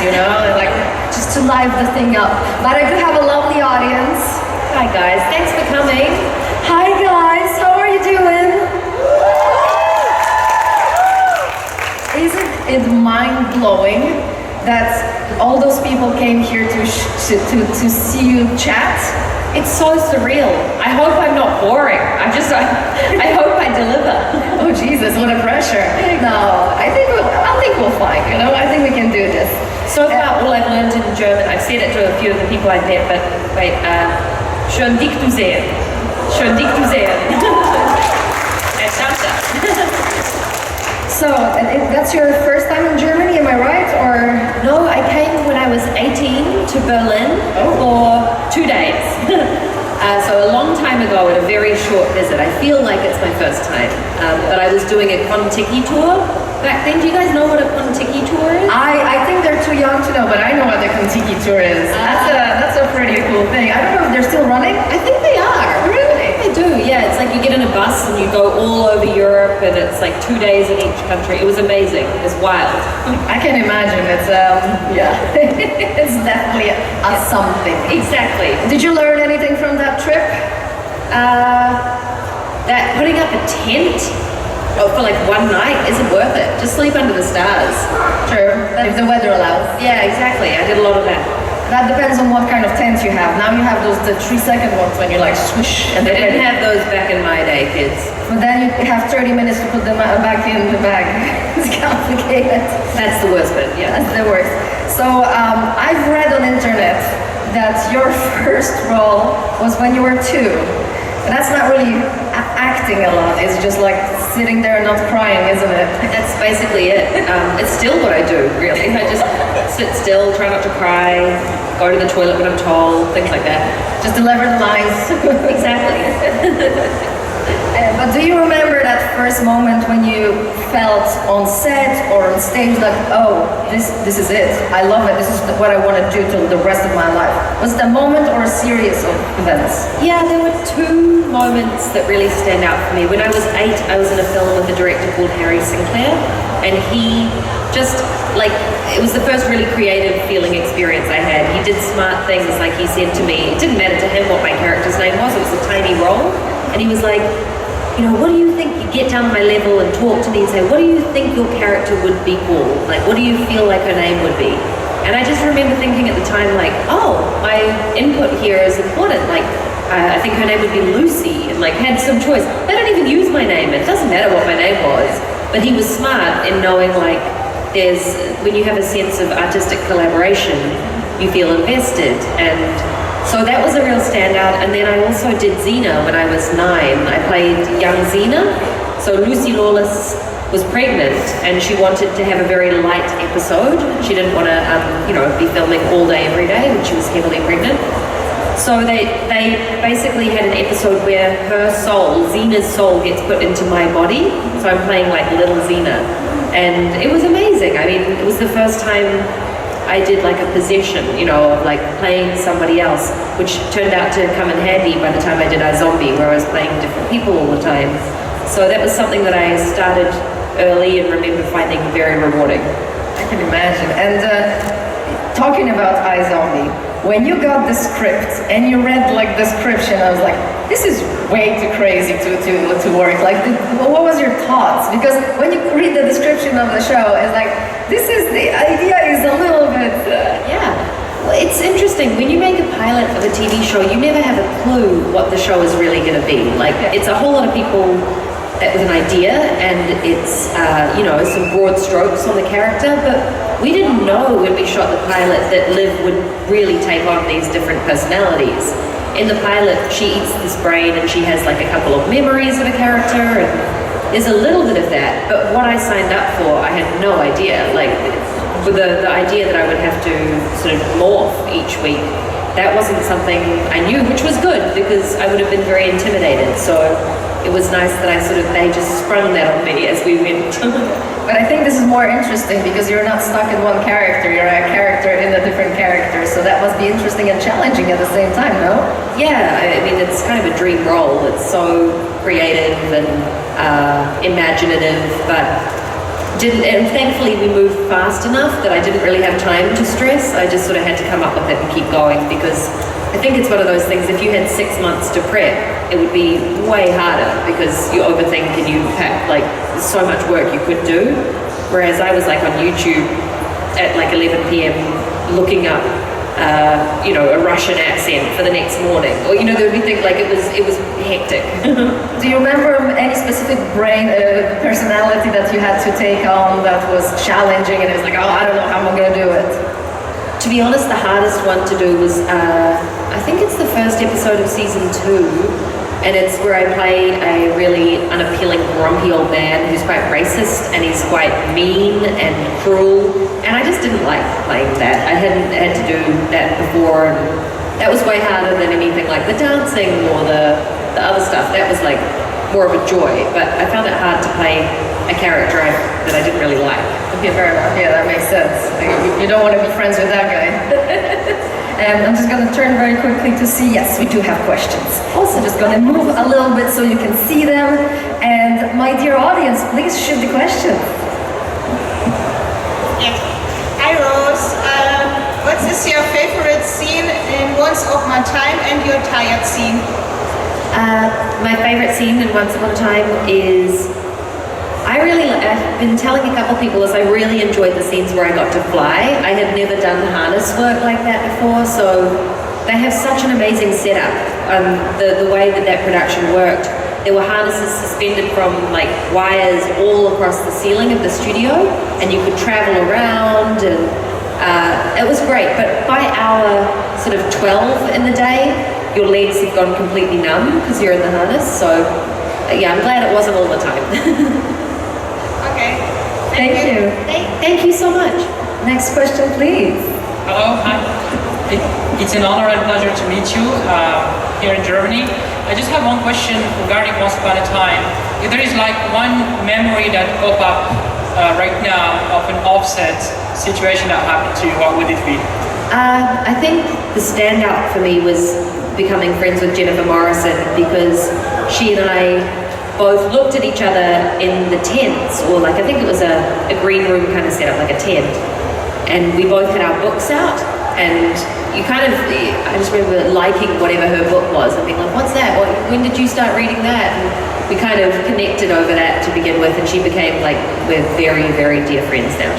you know, and like just to live the thing up. But I do have a lovely audience. Hi guys, thanks for coming. Hi guys, how are you doing? Isn't it mind-blowing that all those people came here to see you chat? It's so surreal. I hope I'm not boring. I hope I deliver. Oh Jesus, what a pressure. No, I think we'll find, you know, I think we can do this. So far, all I've learned in German, I've said it to a few of the people I've met, but wait, schön dich zu sehen. Schön dich zu sehen. And danke. So, that's your first time in Germany, am I right? Or no, I came when I was 18 to Berlin for 2 days. So a long time ago, at a very short visit. I feel like it's my first time, but I was doing a Kon-Tiki tour back then. Do you guys know what a Kon-Tiki tour is? I think they're too young to know, but I know what the Kon-Tiki tour is. That's a pretty cool thing. I don't know if they're still running. I think they are. Really? They do, yeah. It's like you get in a bus and you go all over Europe, and it's like 2 days in each country. It was amazing. It's wild. I can imagine. It's yeah, it's definitely a something. Exactly. Did you learn anything from that trip? That putting up a tent for like one night isn't worth it. Just sleep under the stars. True. If the weather allows. Yeah, exactly. I did a lot of that. That depends on what kind of tent you have. Now you have the 3-second ones when you like swish. And they didn't have those back in my day, kids. But then you have 30 minutes to put them back in the bag. It's complicated. That's the worst bit, yeah. That's the worst. So I've read on internet that your first role was when you were 2. And that's not really acting a lot. It's just like sitting there and not crying, isn't it? That's basically it. It's still what I do, really. I just sit still, try not to cry, go to the toilet when I'm told, things like that. Just deliver the lines. Exactly. But do you remember that first moment when you felt on set or on stage like, oh, this is it. I love it. This is what I want to do till the rest of my life. Was it a moment or a series of events? Yeah, there were 2 moments that really stand out for me. When I was 8, I was in a film with a director called Harry Sinclair, and he just, like, it was the first really creative feeling experience I had. He did smart things, like he said to me. It didn't matter to him what my character's name was. It was a tiny role. And he was like, you know, what do you think? You get down to my level and talk to me and say, what do you think your character would be called? Like, what do you feel like her name would be? And I just remember thinking at the time, like, oh, my input here is important. Like, I think her name would be Lucy, and like had some choice. They don't even use my name. It doesn't matter what my name was. But he was smart in knowing, like, when you have a sense of artistic collaboration, you feel invested. And so that was a real standout. And then I also did Xena when I was 9. I played young Xena. So Lucy Lawless was pregnant and she wanted to have a very light episode. She didn't want to, be filming all day, every day when she was heavily pregnant. So they basically had an episode where her soul, Xena's soul, gets put into my body. So I'm playing like little Xena. And it was amazing. I mean, it was the first time I did like a possession, of like playing somebody else, which turned out to come in handy by the time I did IZombie, where I was playing different people all the time. So that was something that I started early and remember finding very rewarding. I can imagine. And talking about IZombie, when you got the script and you read like the description, I was like, this is way too crazy to work. Like, what was your thoughts? Because when you read the description of the show, it's like, the idea is a little bit... Yeah. Well, it's interesting. When you make a pilot of a TV show, you never have a clue what the show is really going to be. Like, it's a whole lot of people with an idea, and it's, some broad strokes on the character, but we didn't know when we shot the pilot that Liv would really take on these different personalities. In the pilot, she eats this brain and she has like a couple of memories of a character, and there's a little bit of that, but what I signed up for, I had no idea. Like, with the idea that I would have to sort of morph each week, that wasn't something I knew, which was good because I would have been very intimidated. So it was nice that they just sprung that on me as we went. But I think this is more interesting because you're not stuck in one character, you're a character in a different character, so that must be interesting and challenging at the same time, no? Yeah, I mean, it's kind of a dream role. It's so creative and imaginative, but and thankfully we moved fast enough that I didn't really have time to stress. I just sort of had to come up with it and keep going, because I think it's one of those things, if you had 6 months to prep, it would be way harder because you overthink and you have like so much work you could do. Whereas I was like on YouTube at like 11 p.m. looking up a Russian accent for the next morning, or there would be things like it was hectic. Do you remember any specific personality that you had to take on that was challenging and it was like, oh, I don't know how I'm gonna do it? To be honest, the hardest one to do was I think it's the first episode of season 2. And it's where I play a really unappealing, grumpy old man who's quite racist and he's quite mean and cruel. And I just didn't like playing that. I hadn't had to do that before. And that was way harder than anything like the dancing or the other stuff. That was like more of a joy. But I found it hard to play a character that I didn't really like. Okay, fair enough. Yeah, that makes sense. You don't want to be friends with that guy. And I'm just going to turn very quickly to see, yes, we do have questions. Also, just going to move a little bit so you can see them. And my dear audience, please shoot the questions. Yes. Hi, Rose. What is your favorite scene in Once Upon a Time and your tired scene? My favorite scene in Once Upon a Time is... I've been telling a couple people is I really enjoyed the scenes where I got to fly. I had never done harness work like that before, so they have such an amazing setup. The way that production worked, there were harnesses suspended from like wires all across the ceiling of the studio, and you could travel around, and it was great. But by hour sort of 12 in the day, your legs have gone completely numb because you're in the harness. So yeah, I'm glad it wasn't all the time. Okay. Thank you. Thank you so much. Next question, please. Hello, hi. It's an honor and pleasure to meet you here in Germany. I just have one question regarding Once Upon a Time. If there is like one memory that pop up right now of an offset situation that happened to you, what would it be? I think the standout for me was becoming friends with Jennifer Morrison, because she and I both looked at each other in the tents, or like I think it was a green room kind of setup, like a tent, and we both had our books out, and I just remember liking whatever her book was and being like, what's that? When did you start reading that? And we kind of connected over that to begin with, and she became like, we're very, very dear friends now.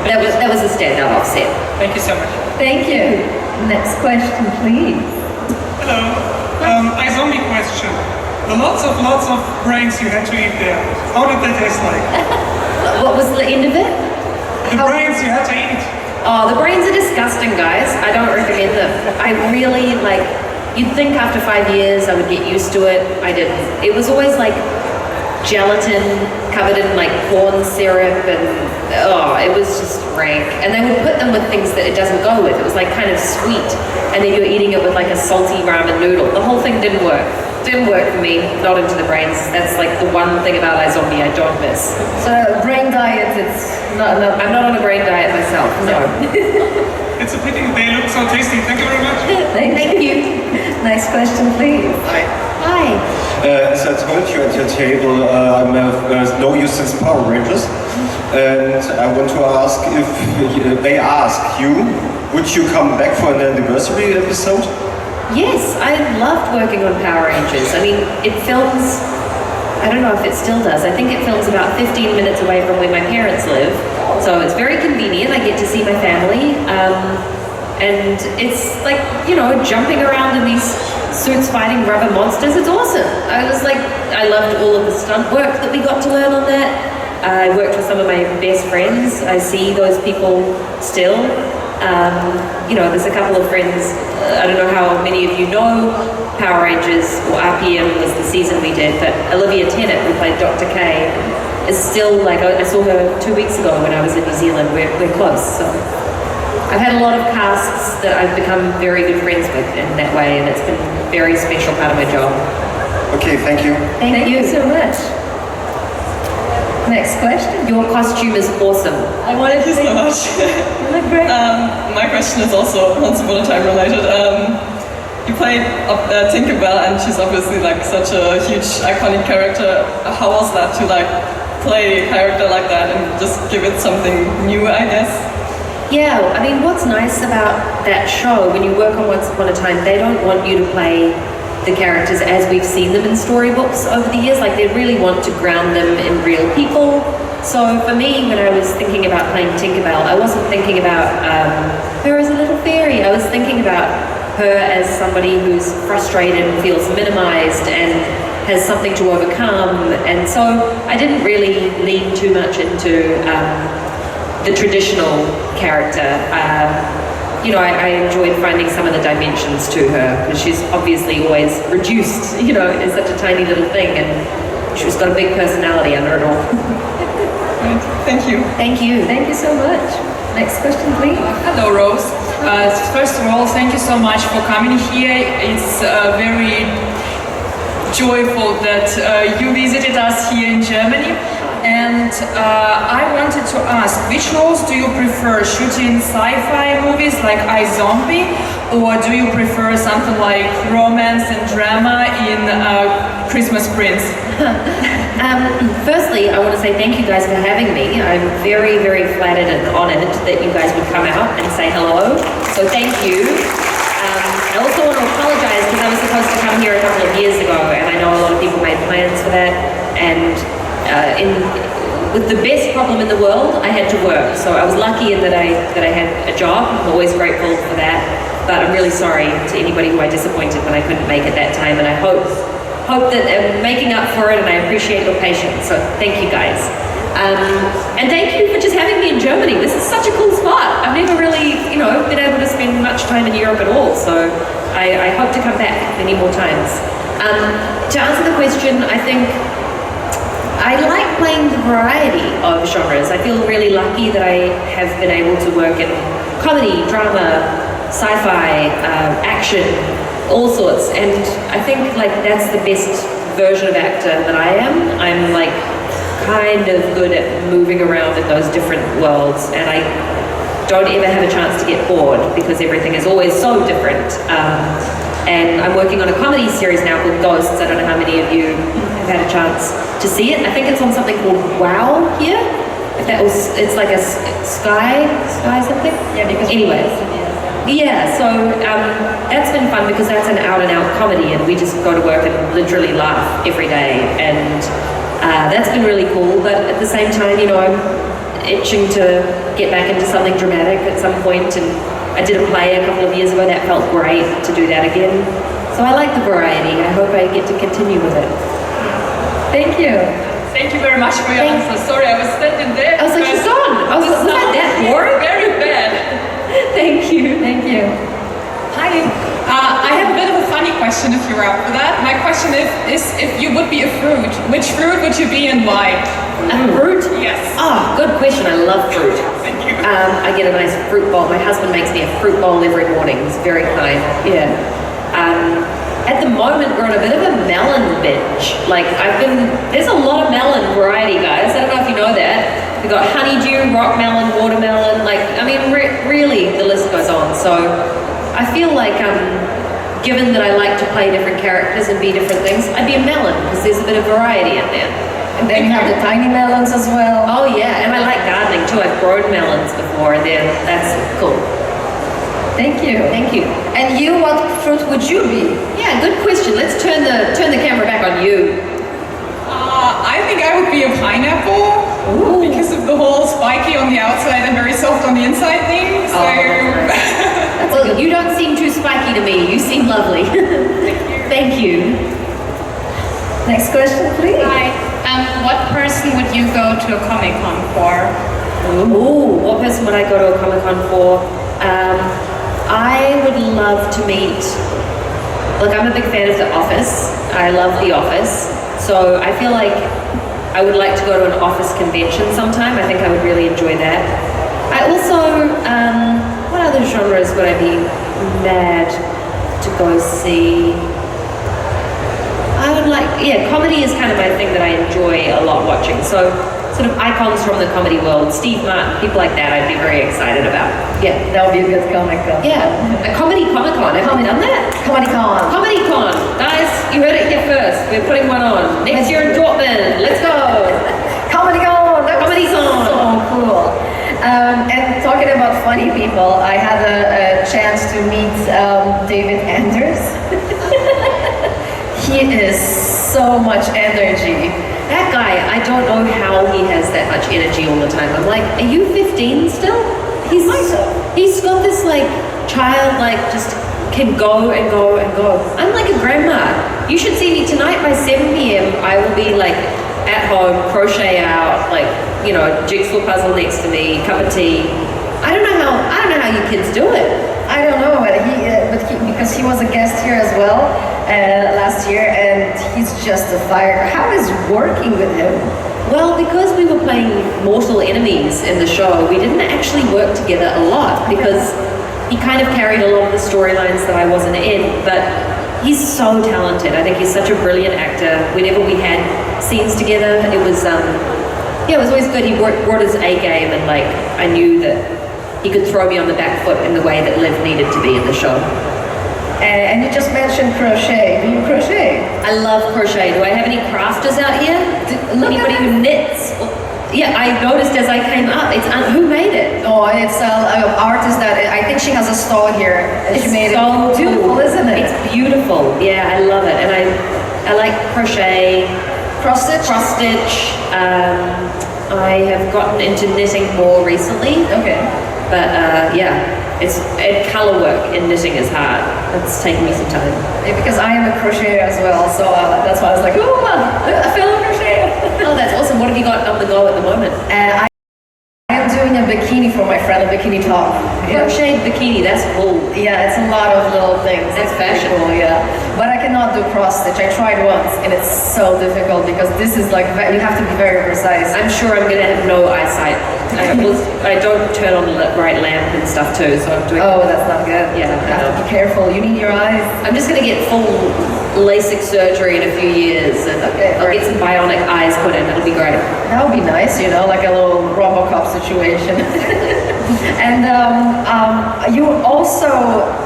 That was a standout offset. Thank you so much. Thank you. Next question, please. Hello. IZombie question. The lots of brains you had to eat there. How did that taste like? What was the end of it? The brains you had to eat. Oh, the brains are disgusting, guys. I don't recommend them. I really you'd think after 5 years I would get used to it. I didn't. It was always like gelatin covered in like corn syrup, and it was just rank. And they would put them with things that it doesn't go with. It was like kind of sweet, and then you're eating it with like a salty ramen noodle. The whole thing didn't work. Didn't work for me, not into the brains. That's like the one thing about IZombie I don't miss. So brain diet, it's not. I'm not on a brain diet myself, no. It's a pity they look so tasty. Thank you very much. Thank you. Next question, please. Hi. As I told you at your table, I know you since Power Rangers, and I want to ask if they ask you, would you come back for an anniversary episode? Yes, I loved working on Power Rangers. I mean, it films, I don't know if it still does, I think it films about 15 minutes away from where my parents live. So it's very convenient, I get to see my family. And it's like, jumping around in these suits fighting rubber monsters, it's awesome. I loved all of the stunt work that we got to learn on that. I worked with some of my best friends. I see those people still. There's a couple of friends, I don't know how many of you know Power Rangers, or RPM was the season we did, but Olivia Tennant, who played Dr. K, is still I saw her 2 weeks ago when I was in New Zealand. We're close, so I've had a lot of casts that I've become very good friends with in that way, and it's been a very special part of my job. Okay, thank you. Thank you so much. Next question. Your costume is awesome. I wanted to so much. You look great. My question is also Once Upon a Time related. You played Tinkerbell, and she's obviously like such a huge iconic character. How was that to play a character like that and just give it something new, I guess. Yeah, I mean, what's nice about that show, when you work on Once Upon a Time, they don't want you to play the characters as we've seen them in storybooks over the years. Like, they really want to ground them in real people. So for me, when I was thinking about playing Tinkerbell, I wasn't thinking about her as a little fairy. I was thinking about her as somebody who's frustrated and feels minimized and has something to overcome. And so I didn't really lean too much into the traditional character. You know, I enjoyed finding some of the dimensions to her, because she's obviously always reduced, you know, in such a tiny little thing, and she's got a big personality under it all. Thank you. Thank you. Thank you so much. Next question, please. Hello, Rose. First of all, thank you so much for coming here. It's very joyful that you visited us here in Germany. And I wanted to ask, which roles do you prefer? Shooting sci-fi movies like IZombie, or do you prefer something like romance and drama in Christmas Prince? Firstly, I want to say thank you guys for having me. I'm very, very flattered and honored that you guys would come out and say hello. So thank you. I also want to apologize because I was supposed to come here a couple of years ago, and I know a lot of people made plans for that. And with the best problem in the world, I had to work. So I was lucky in that I had a job. I'm always grateful for that. But I'm really sorry to anybody who I disappointed when I couldn't make it that time. And I hope that I'm making up for it, and I appreciate your patience. So thank you guys. And thank you for just having me in Germany. This is such a cool spot. I've never really, you know, been able to spend much time in Europe at all. So I hope to come back many more times. To answer the question, I think I like playing the variety of genres. I feel really lucky that I have been able to work in comedy, drama, sci-fi, action, all sorts. And I think like that's the best version of actor that I am. I'm like kind of good at moving around in those different worlds, and I don't ever have a chance to get bored because everything is always so different. And I'm working on a comedy series now called Ghosts. I don't know how many of you have had a chance to see it. I think it's on something called Wow Here. If that was, it's like a sky something. Yeah, because anyway. Yeah, so that's been fun because that's an out and out comedy, and we just go to work and literally laugh every day, and that's been really cool. But at the same time, you know, I'm itching to get back into something dramatic at some point, and I did a play a couple of years ago that felt great to do that again. So I like the variety. I hope I get to continue with it. Thank you. Thank you very much for your answer. Sorry, I was standing there. I was like, she's gone. I was that boring? Very bad. Thank you. Thank you. Hi. I have a bit of a funny question if you're up for that. My question is if you would be a fruit, which fruit would you be and why? A fruit? Yes. Oh, good question. I love fruit. Thank you. I get a nice fruit bowl. My husband makes me a fruit bowl every morning. He's very kind. Yeah. At the moment, we're on a bit of a melon binge. Like, there's a lot of melon variety, guys. I don't know if you know that. We've got honeydew, rock melon, watermelon. Like, I mean, really, the list goes on. So I feel like, given that I like to play different characters and be different things, I'd be a melon because there's a bit of variety in there. And then you have the tiny melons as well. Oh yeah, and I like gardening too. I've grown melons before, and that's cool. Thank you. Thank you. And you, what fruit would you be? Yeah, good question. Let's turn the camera back on you. I think I would be a pineapple. Ooh. Because of the whole spiky on the outside and very soft on the inside thing. So Well, you don't seem too spiky to me. You seem lovely. Thank you. Next question, please. Hi. What person would you go to a Comic Con for? Ooh, what person would I go to a Comic Con for? I would love to meet. Look, I'm a big fan of The Office. I love The Office. So I feel like I would like to go to an Office convention sometime. I think I would really enjoy that. I also, what other genres would I be mad to go see? I would like, comedy is kind of my thing that I enjoy a lot watching. So sort of icons from the comedy world, Steve Martin, people like that I'd be very excited about. Yeah. That would be a good Comic Con. Yeah, a comedy Comic Con. Have you done that? Comic Con. Comedy Con. Guys, you heard it here first. We're putting one on. Next year in Dortmund. Let's go. Comedy so much energy. That guy, I don't know how he has that much energy all the time. I'm like, are you 15 still? He's got this like child, like just can go and go and go. I'm like a grandma. You should see me tonight by 7 p.m. I will be like at home, crochet out, like, you know, jigsaw puzzle next to me, cup of tea. I don't know how you kids do it. I don't know, but because he was a guest here as well last year, and he's just a fire. How is working with him? Well, because we were playing mortal enemies in the show, we didn't actually work together a lot because he kind of carried a lot of the storylines that I wasn't in, but he's so talented. I think he's such a brilliant actor. Whenever we had scenes together, it was always good. He brought his A game, and like I knew that he could throw me on the back foot in the way that Liv needed to be in the show. And you just mentioned crochet. Do you crochet? I love crochet. Do I have any crafters out here? Anybody who knits? Yeah, I noticed as I came up. It's who made it? Oh, it's an artist that I think she has a stall here. And It's she made so it beautiful, cool. isn't it? It's beautiful. Yeah, I love it, and I like crochet, cross stitch. cross stitch. I have gotten into knitting more recently. Okay. But and color work in knitting is hard. It's taken me some time. Yeah, because I am a crocheter as well, so that's why I was like, oh, a fellow crocheter. Oh, that's awesome. What have you got on the go at the moment? I am doing a bikini for my friend, a bikini top. Crocheted bikini, that's cool. Yeah, it's a lot of little things. That's It's pretty fashion. cool, yeah. But I cannot do cross stitch. I tried once, and it's so difficult because this is like you have to be very precise. I'm sure I'm going to have no eyesight. I don't turn on the right lamp and stuff too, so I'm doing. Oh, that's not good. Yeah, you I have to know. be careful. You need your eyes. I'm just going to get full LASIK surgery in a few years, and I'll get some bionic eyes put in. It'll be great. That would be nice, you know, like a little RoboCop situation. And you also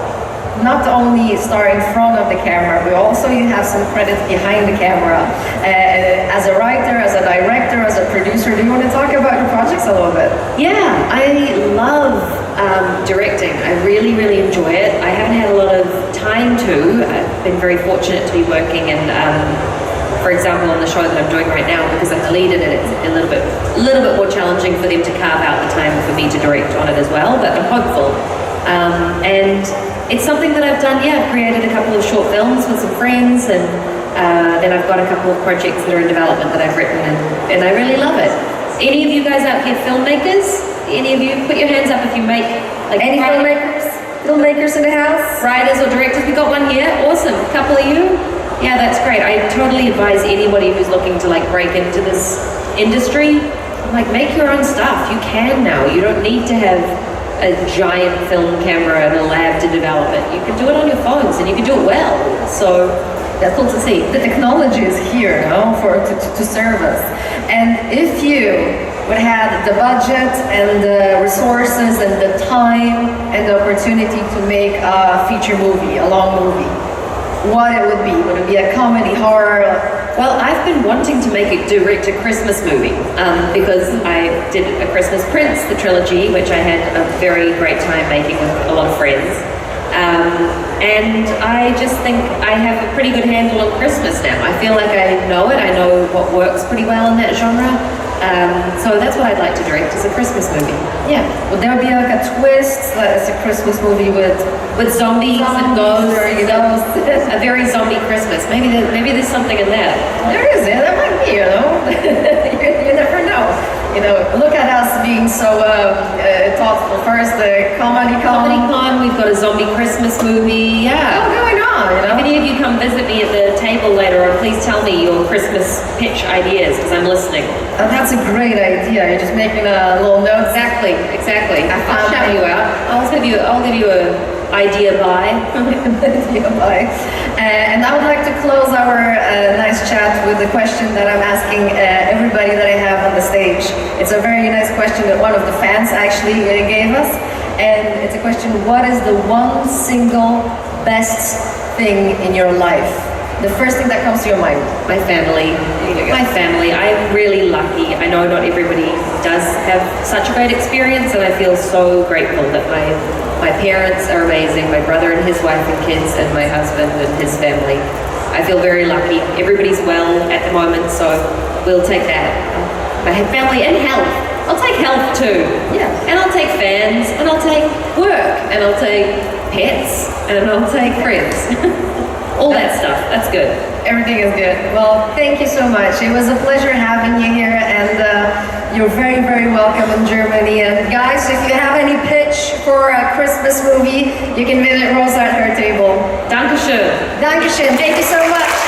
not only star in front of the camera, but also you have some credits behind the camera. As a writer, as a director, as a producer, do you want to talk about your projects a little bit? Yeah, I love directing. I really, really enjoy it. I haven't had a lot of time to. I've been very fortunate to be working in, for example, on the show that I'm doing right now, because I'm the lead in it, it's a little bit more challenging for them to carve out the time for me to direct on it as well, but I'm hopeful. And it's something that I've done, I've created a couple of short films with some friends, and then I've got a couple of projects that are in development that I've written, and I really love it. Any of you guys out here filmmakers? Any of you? Put your hands up if you make, like, Any filmmakers? Filmmakers in the house? writers or directors. We got one here. Awesome. A couple of you. Yeah, that's great. I totally advise anybody who's looking to like break into this industry, like make your own stuff. You can now. You don't need to have a giant film camera and a lab to develop it. You can do it on your phones, and you can do it well. So that's cool to see. The technology is here, no, to serve us. And if you would have the budget and the resources and the time and the opportunity to make a feature movie, a long movie, what it would be? Would it be a comedy, horror? Well, I've been wanting to direct a Christmas movie because I did A Christmas Prince, the trilogy, which I had a very great time making with a lot of friends. And I just think I have a pretty good handle on Christmas now. I feel like I know it. I know what works pretty well in that genre. So that's what I'd like to direct, is a Christmas movie. Yeah. Would there be like a twist that it's a Christmas movie with zombies and ghosts? There you go. A very zombie Christmas. Maybe there's something in that. There is, yeah, that might be, you know. you never know. You know, look at us being so thoughtful. First, the comedy Con, we've got a zombie Christmas movie. Yeah. What's going on, you know? If any of you come visit me at the table later on, please tell me your Christmas pitch ideas, because I'm listening. Oh, that's a great idea. You're just making a little note. Exactly. I'll shout you out. I'll give you a idea by. And I would like to close our nice chat with the question that I'm asking everybody that I have on the stage. It's a very nice question that one of the fans actually gave us. And it's a question: what is the one single best thing in your life? The first thing that comes to your mind. My family. My family. I'm really lucky. I know not everybody does have such a great experience, and I feel so grateful that my parents are amazing, my brother and his wife and kids, and my husband and his family. I feel very lucky. Everybody's well at the moment, so we'll take that. I have family and health. I'll take health too. Yeah. And I'll take fans, and I'll take work, and I'll take pets, and I'll take friends. All that stuff. That's good. Everything is good. Well, thank you so much. It was a pleasure having you here, and you're very, very welcome in Germany. And guys, if you have any pitch for a Christmas movie, you can visit Rose at her table. Dankeschön. Dankeschön. Thank you so much.